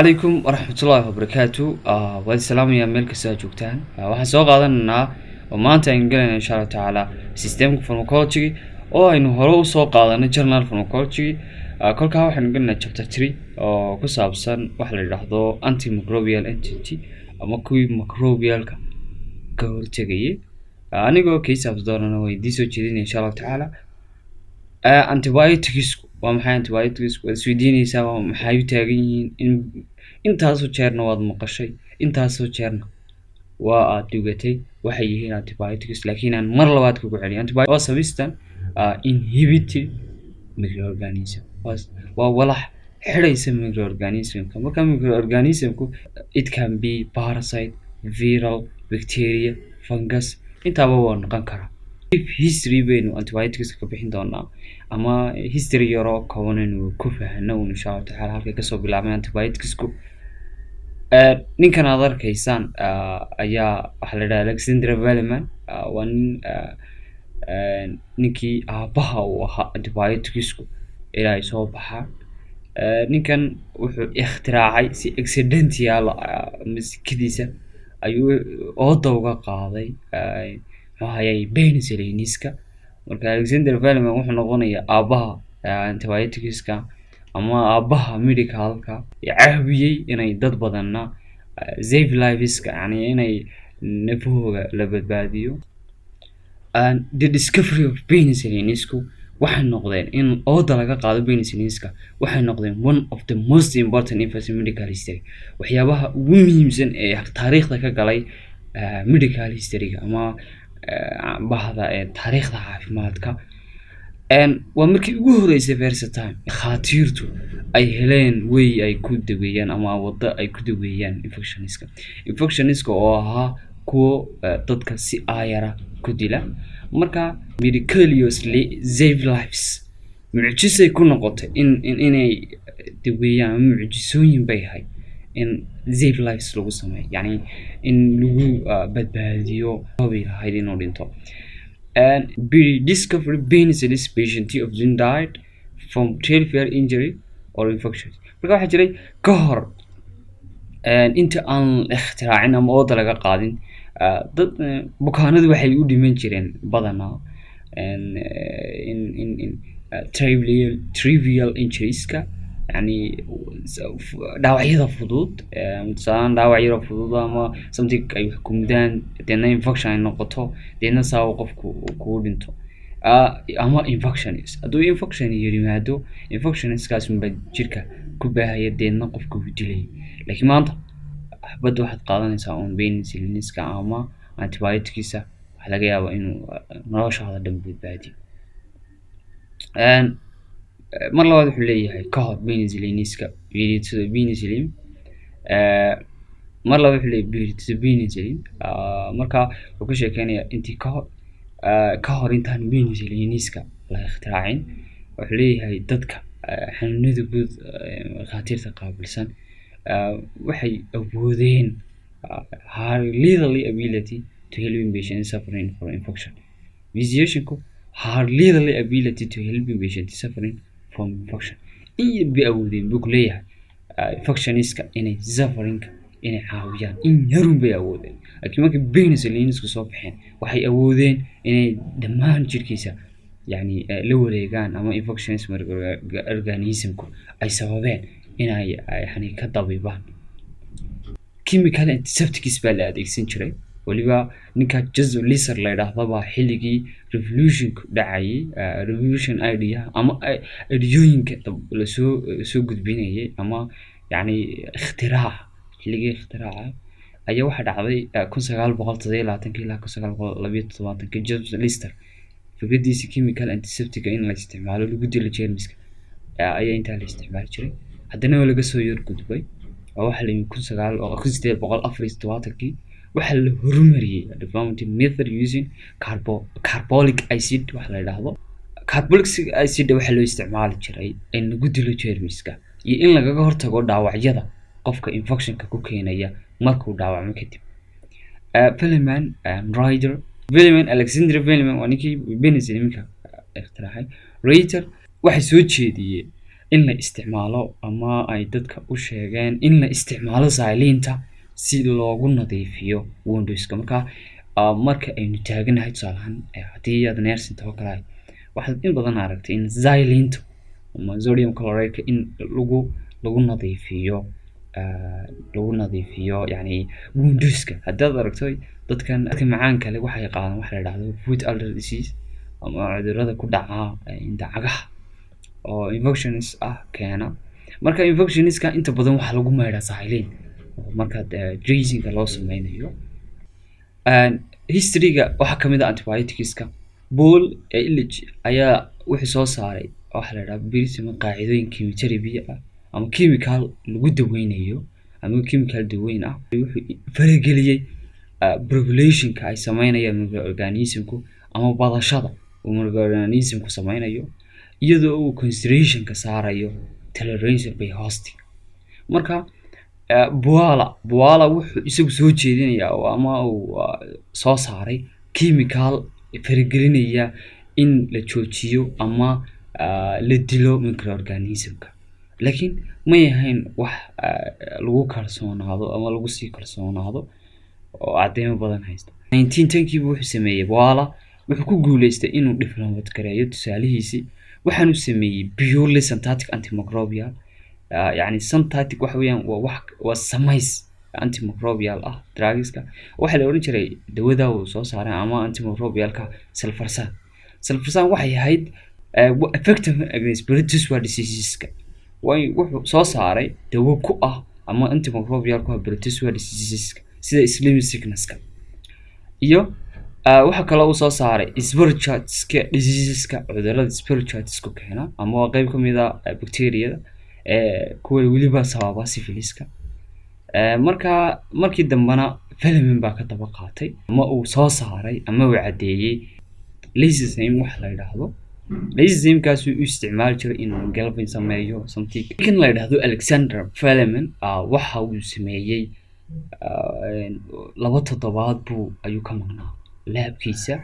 عليكم ورحمة الله وبركاته والسلام يا ملك ساجوكتان waxaan soo qaadanaynaa oo maanta aan galayna insha Allah taala systemka pharmacology oo aynu hore u soo qaadanay journal pharmacology kolka waxaan galnaa chapter 3 oo ku saabsan wax la yiraahdo antimicrobial entity ama kuwi microbialka ka hortagaya anigoo case of doonana way diisoo jeedinay insha Allah taala antibiotics waa maxay antibiotics isweydiinaysaa waa maxay u taagan yihiin intaasoo jeerna waad maqashay intaasoo jeerna waa aad dhugatay waxay yihiin antibiotics laakiin aan mar labaad kugu celiyo antibiotics waa sabistan inhibited microorganism waa walax xidhaysa microorganismka marka microorganismku it can be parasite viral bacteria fungus intaaba waa noqon karaa history baynu antibiotics ka bixin doonaa ama history yaro kooban ku faahno insha Allah taala halka ka soo bilaabay antibioticsku ninkan aad arkaysaan ayaa waxa la yiraahdaa Alexander Valiman ninkii aabaha u ahaa antibioticsku ilaa soo baxa ninkan wuxuu ikhtiraacay si accidental miskidiisa ayuu oodowga qaaday waxay penicilliniska marka Alexander Valiman wuxuu noqonayaa aabaha antibioticska ama aabaha medicalka caawiyay inay dad badanna save liveska yani inay nafahooda la badbaadiyo and the discovery of penicillinisku waxay noqdeen in ooda laga qaado penicillinska waxay noqdeen one of the most important events in medical history waxyaabaha ugu muhiimsan ee taariikhda ka galay medical history ama bahda taariikhda caafimaadka waa markii ugu horeysay first time khaatiirtu ay heleen way ay ku daweeyaan ama wada ay ku daweeyaan infectioniska oo ahaa kuwa dadka si aayara ku dila marka miraculously save lives mucjisay ku noqotay inay daweeyaan mucjisooyin bay ahay in save lives lagu sameeyo yani in lagu badbaadiyo hobby lahayd inuu dhinto and be discovered penicillin patient of died from severe injury or infection marka waxa jiray ka hor inta aan ikhtiraacin ama oo laga qaadin dad bukaanadu waxay u dhiman jireen badanaa in trivial injuries-ka يعني dhaawacyada fudud مثلا dhaawacyada fudud ama something ay hukumdaan deena infection ay noqoto deena saaw qofku ku dhinto ama infections haduu infection yimaado infectionskaas ma jirka ku baahaya deena qofku u dilay laakiin maanta xabad waxaad qaadanaysaa on penicillinska ama antibioticska waxa laga yaabaa inuu noloshaada dhan badbaadiyo mar labaad wuxuu leeyahay ka hor penicillinska penicillin mar labaad wuxuu leeyahay penicillin marka wuxuu ka sheekeynayaa intii ka hor intaan penicillinska la ikhtiraacin wuxuu leeyahay dadka xanuunada guud khaatiirta qaabilsan waxay awoodeen hardly ability to help patients suffering from infection physicianku hardly ability to help patients suffering from infection in bi awoodeen buu leeyahay infectioniska inay suffering inay caawiyaan in yarun bay awoodeen laakiin markii penicillinsku soo baxeen waxay awoodeen inay dhammaan jirkiisa yani la wareegaan ama infections organismku ay sababeen inay yani ka dabibaan chemical antiseptics baa la adeegsan jiray waliba ninka Jason Lister la yiraahdo xilligii revolution dhacay revolution idea ama ideyooyinka la soo gudbinayay ama yani ikhtirac xilligii ikhtiraca ayaa waxa dhacday 1927 ilaa 1972 Jason Lister fikradiisa chemical antiseptic in la isticmaalo lagu dilo jeermiska ayaa inta la isticmaali jiray haddana laga soo yar gudbay waxa la 1974 waxa la horumariyay development method using carbolic acid waxa la yiraahdo carbolic acid waxa loo isticmaali jiray in lagu dilo jeermiska iyo in laga hortago dhaawacyada qofka infectionka ku keenaya markuu dhaawacmo kadib Valiman Alexander Valiman waa ninkii penicillinka ikhtiraacay Reiter waxay soo jeediyeen in la isticmaalo ama ay dadka u sheegeen in la isticmaalo xylinta si loogu nadiifiyo wounds-ka. Marka aynu taaganahay tusaale ahaan haddii aad neersinta oo kale waxaad in badan aragtay in xylinta ama sodium chloride in lagu nadiifiyo yacni wounds-ka. Haddaad aragto dadka macaanka leh waxay qaadaan waxa la yidhaahdo foot ulcer disease ama cudurrada ku dhaca cagaha oo infections keena. Marka infectionska inta badan waxaa lagu maydhaa xylin marka dressing-ka loo sameynayo. History-ga waxaa ka mid ah antibiotics-ka. Paul Ehrlich ayaa wuxuu soo saaray waxa la yidhaahdo qaacidooyin chemotherapy ama chemical lagu daweynayo ama chemical daweyn wuxuu farageliyey population-ka ay sameynayaan microorganism-ku ama badashada uu microorganism-ku sameynayo iyadoo uu concentration-ka saarayo tolerance by hosting. Marka Boala wuxuu isagu soo jeedinayaa ama uu soo saaray chemical faragelinaya in la joojiyo ama la dilo microorganism-ka, laakiin may ahayn wax lagu kalsoonaado ama lagu sii kalsoonaado oo cadeymo badan haysta. 1910-kii wuxuu sameeyey Boala wuxuu ku guuleystay inuu develop gareeyo tusaalihiisii waxaanu sameeyey purely synthetic antimicrobial yacni synthetic waxa weeyaan waa samays antimicrobial drugs-ka. waxaa la oran jiray dawada uu soo saaray ama antimicrobial-ka sulfursan waxay ahayd effective against bacterial diseases-ka. wuxuu soo saaray dawo ku ama antimicrobial ku bacterial diseases-ka sida slim sickness-ka iyo waxa kale uu soo saaray sporochetes-ka diseases-ka cudurrada sporochetes-ku keena ama waa qayb ka mid ah bacteria kuwa weliba sababa syphilis-ka. markii dambena Fleming baa ka daba qaatay ama uu soo saaray ama uu cadeeyey lysozyme wax la yidhaahdo. lysozyme-kaas uu isticmaali jiray inuu galvin sameeyo something kan la yidhaahdo Alexander Fleming waxa uu sameeyey 2 toddobaad ayuu ka maqnaa laabkiisa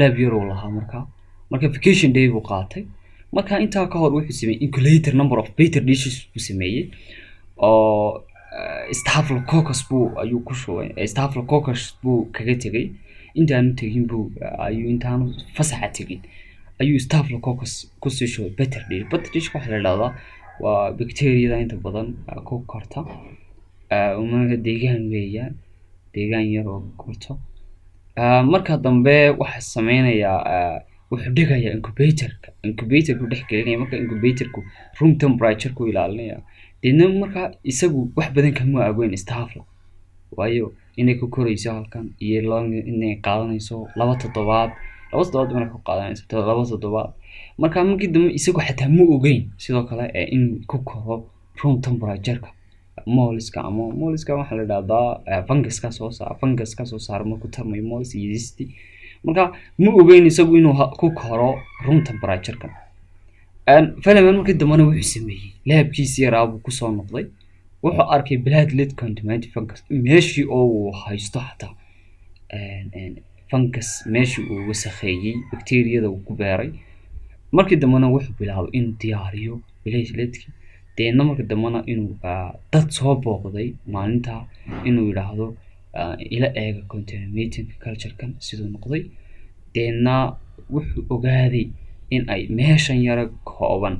laab yar oo lahaa marka vacation day buu qaatay. marka intaa ka hor wuxuu sameeyey inculator number of petri dishes buu sameeyey oo staphylococcus ayuu ku shubay staphylococcus buu kaga tegay intaanu tegin intaanu fasaxa tegin ayuu staphylococcus ku soo shubay petri dish waxa la yiraahdaa waa bacteria inta badan ku korta uma deegaan yar oo korto. marka dambe waxa sameynayaa wuxuu dhigayaa incubator-ku dhex gelinaya marka incubator-ku room temperature ku ilaalinaya deedna marka isagu wax badan kama agoyn staphylo waayo inay ku korayso halkan iyo inay qaadanayso 2 toddobaad marka ku qaadanayso 2 toddobaad marka markii dambe isagu xataa ma ogeyn sidoo kale in ku koro room temperature-ka molluska waxa la yiraahdaa fungus-ka soo saaro markuu tarmayo mollus iyo yeast. marka ma ogeyn isagu inuu ku koro room temperature-ka. Fleming markii dambena wuxuu sameeyey laabkiisii yaraa buu ku soo noqday wuxuu arkay platelet contaminated fungus meeshii uu haysto xataa fungus meeshii uu wasakheeyey bacteria-da uu ku beeray. markii dambena wuxuu bilaabay inuu diyaariyo platelet-ki deedna markii dambena inuu dad soo booqday maalinta inuu yidhaahdo ila eega contaminated culture-kan siduu noqday deedna wuxuu ogaaday in ay meeshan yara kooban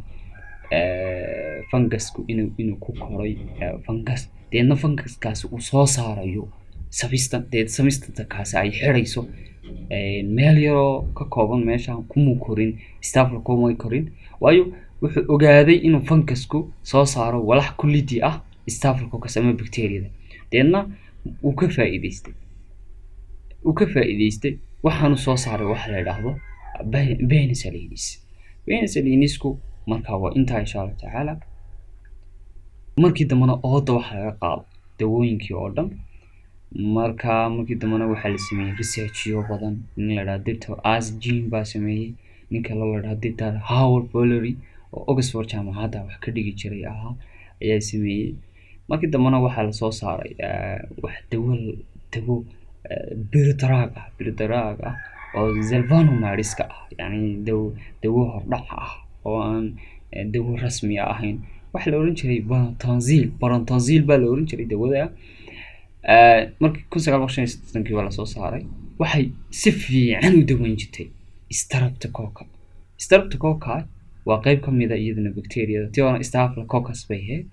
fungusku inuu ku koray fungus deedna funguskaasi uu soo saarayo substance-kaasi ay xirayso meel yaroo ka kooban meeshan kuma korin staphylococcus korin waayo wuxuu ogaaday inuu fungusku soo saaro walax kulidi staphylococcus ama bacteria-da deedna uu ka faa'iideystay waxaanu soo saaray waxa la yiraahdo penicillinisku marka waa intaa insha Allah tacaala. markii dambena ooda waxa laga qaado dawooyinkii oo dhan markii dambena waxa la sameeyey research-yo badan in la yiraahdo Dr. Asgene baa sameeyey ninka la yiraahdo Dr. Howard Valery oo Oxford jaamacadda wax ka dhigi jiray ayaa sameeyey. markii dambena waxa la soo saaray wax dawo birdaraag oo Zelvanomyces-ka yani dawo hordhac oo aan dawo rasmi ahayn. waxa la oran jiray barantanzil baa la oran jiray dawada. markii 1965 waa la soo saaray. waxay si fiican u daweyn jirtay streptococcus waa qayb ka mid ah iyadana bacteria tiona staphylococcus bay ahayd.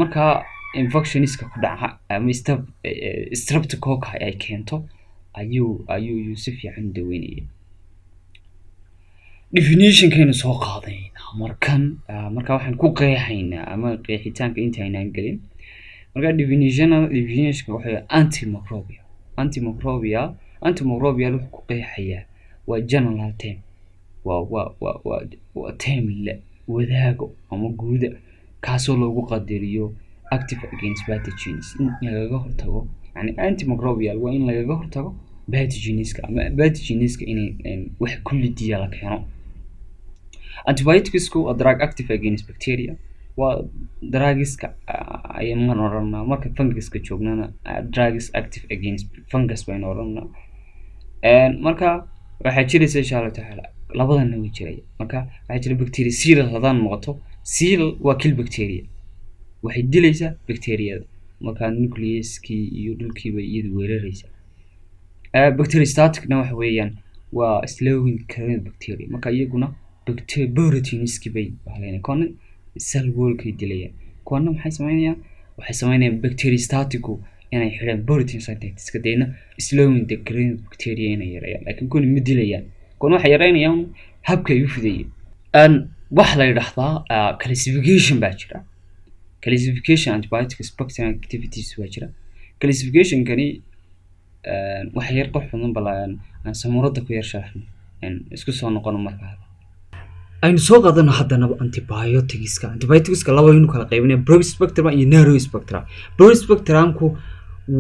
marka infectioniska ku dhaca ama streptococcus ay keento ayuu si fiican daweynayay. definition kaynu soo qaadayna marka waxaan ku qeexaynaa ama qeexitaanka intaynaan gelin. marka definition waxay antimicrobial wuxuu ku qeexayaa waa general term waa term la wadaago ama guuda kaasoo loogu qadariyo active against pathogens in lagaga hortago. yani antimicrobial waa in lagaga hortago pathogenska ama pathogenska inay wax kulli diya la keeno. antibioticsku waa drug active against bacteria waa drugiska ayaan oranaa marka funguska joognana drugs active against fungus baynu oranaa. marka waxaa jiraysa insha Allah taala labadana way jiraya. marka waxaa jira bactericidal hadaan noqoto seal waa kill bacteria waxay dilaysaa bacteriyada marka nucleuskii iyo dhulkii bay iyadu weeraraysaa. bacteriostaticna waxa weeyaan waa slowing current bacteria marka iyaguna bacterioporoteiniski bay bahlayna koona cell wallkay dilayaan. koona maxay sameynayaan bacteriostaticu inay xireen protein synthetiska deena slowing the current bacteria inay yareeyaan laakiin koona ma dilayaan. koona waxay yareynayaan habka ay u fidayeen. wax la yiraahdaa classification baa jira. classification antibiotics bacterial activities waa jira. classification kani wax yar qoxoon balaan aan samuurada ku yar sharaxno isku soo noqon markaa aynu soo qaadano haddana antibioticska laba aynu kala qaybinay broad spectrum iyo narrow spectrum. broad spectrumku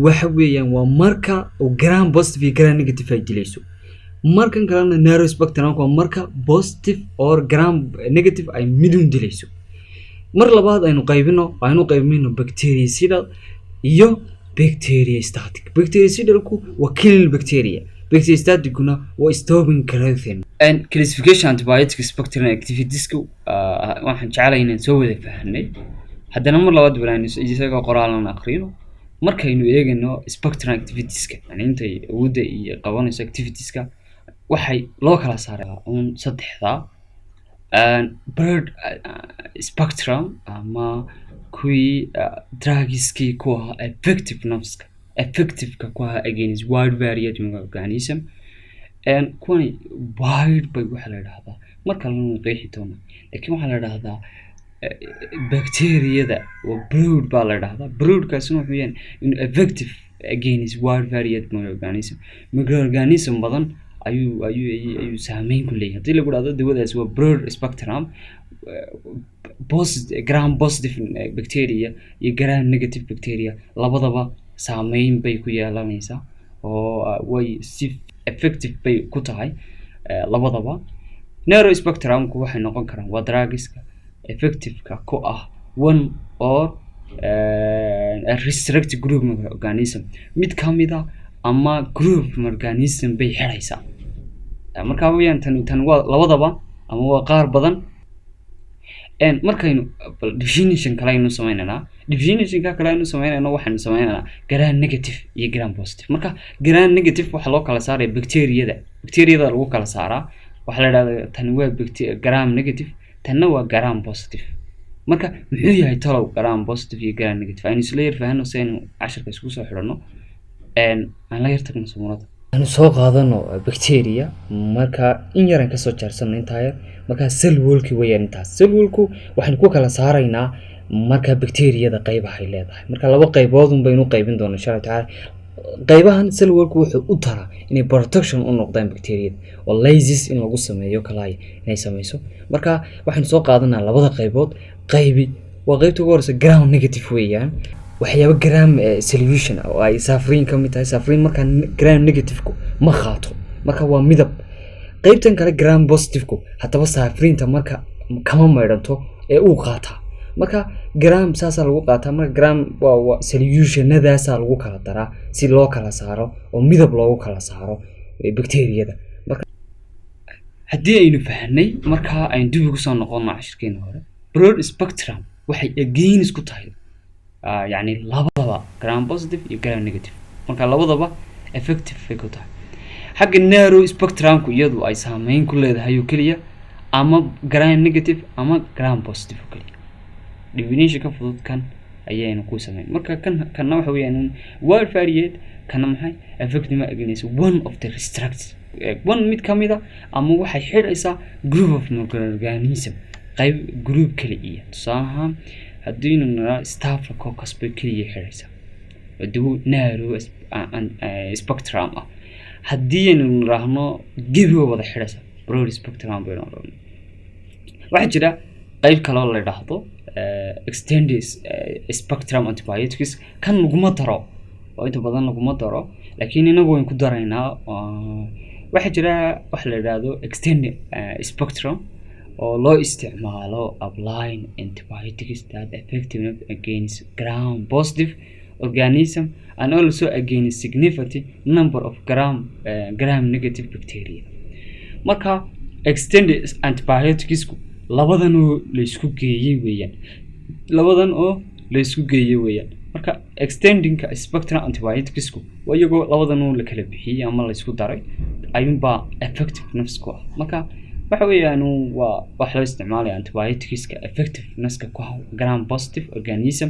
waxa weeyaan waa marka oo gram positive iyo gram negative ay dilayso. markan kalena narrow spectrumku waa marka positive or gram negative ay midun dilayso. mar labaad aynu qaybino bactericidal iyo bacteriostatic. bactericidalku waa kill bacteria bacteriostaticuna waa stopping growth. and classification antibiotics bacterial activities waxaan jecelahay inaan soo wada fahanay. haddana mar labaad baraayno isagoo qoraalna aqriino markaynu eegano spectral activitieska yani intay awoodda iyo qabanayso activitieska waxay loo kala saaraa saddexda broad spectrum ama kuwii drugski ku ahaa effectiveka ku ahaa against wide variety of organism. kuwani wide bay waxa la yiraahdaa marka la qeexi doono laakiin waxa la yiraahdaa bacteriyada waa brood baa la yiraahdaa. broodkaasina wuxuu yahay in effective against wide variety of organism microorganism badan ayuu saameyn ku leeyahay. hadii lagu dhahdo dawadaas waa broad spectrum gram positive bacteria iyo gram negative bacteria labadaba saameyn bay ku yeelanaysaa oo way si effective bay ku tahay labadaba. narrow spectrumku waxay noqon karaan waa drugiska effectiveka ku ah one or restricted group of organism mid kamida ama group organism bay xiraysaa. marka weeyaan tan waa labadaba ama waa qaar badan. markaynu definition kale aynu sameynaa waxaan sameynaa gram negative iyo gram positive. marka gram negative waxa loo kala saaray bacteriyada lagu kala saaraa waxa la yiraahdaa tan waa gram negative tanna waa gram positive. marka muxuu yahay talow gram positive iyo gram negative aynu isla yar fahanno saynu casharka isku soo xirano aan la yartagno samuurada aynu soo qaadano bacteria marka in yaran ka soo jaarsano intaa marka cell wallki weeyaan intaas. cell wallku waxaan ku kala saaraynaa marka bacteriyada qaybaha ay leedahay. marka laba qaybood baynu qaybin doonaa insha Allah taala. qaybahan cell wallku wuxuu u taraa inay protection u noqdaan bacteriyada oo lysis in lagu sameeyo kalaay inay sameeyso. marka waxaan soo qaadanaa labada qaybood waa qaybta ugu horeysa gram negative weeyaan waxyaabo gram solution oo ay safriin ka mid tahay. safriin marka gram negative ku ma qaato marka waa midab. qaybtan kale gram positive ku hadaba safriinta marka kama maydhanto ee uu qaata. marka gram saasa lagu qaata marka gram waa solutionadaas lagu kala daraa si loo kala saaro oo midab loogu kala saaro bacteriyada. marka haddii aynu fahnay markaa aynu dib ugu soo noqono cashirkeena hore broad spectrum waxay against ku tahay yacni labadaba gram positive iyo gram negative marka labadaba effective ay ku tahay xagga narrow spectrumku iyadu ay saameyn ku leedahay oo keliya ama gram negative ama gram positive oo keliya definition ka fudud kan ayaynu ku sameyn marka kanna waxa weeyaan wide variate kana maxay effective ma against one of the restricted one mid kamid ah ama waxay xidhaysaa group of microorganism qayb group kale iyo tusaalahaan haddiinu nara staphylococcus bay kaliya xidhaysaa waduu narrow spectrum ah haddii aynu niraahno gebi wada xidhaysaa broad spectrum baynu odhanaa waxaa jira qayb kale oo la yidhaahdo extended spectrum antibiotics kan laguma daro oo inta badan laguma daro laakiin inagu waynu ku daraynaa waxaa jira waxa la yidhaahdo extended spectrum oo loo isticmaalo applying antibiotics that effective against gram positive organism and also against significant number of gram negative bacteria marka extended antibiotics labadan oo la isku geeyay weeyaan marka extending spectrum antibiotics waa iyagoo labadan oo la kala bixiyay ama la isku daray ayuunba effectiveness ku ah marka waxa weeyaan waa wax loo isticmaalaya antibioticska effectiveness-ka ku ah gram positive organism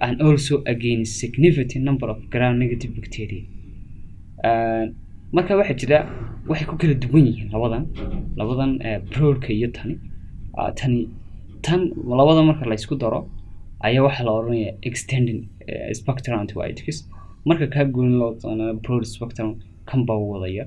and also against significant number of gram negative bacteria marka waxa jira waxay ku kala duwan yihiin labadan broadka iyo tan labada marka la isku daro ayaa waxa la oranayaa extending spectrum antibiotics marka ka goyn loo broad spectrum kan baa wadaya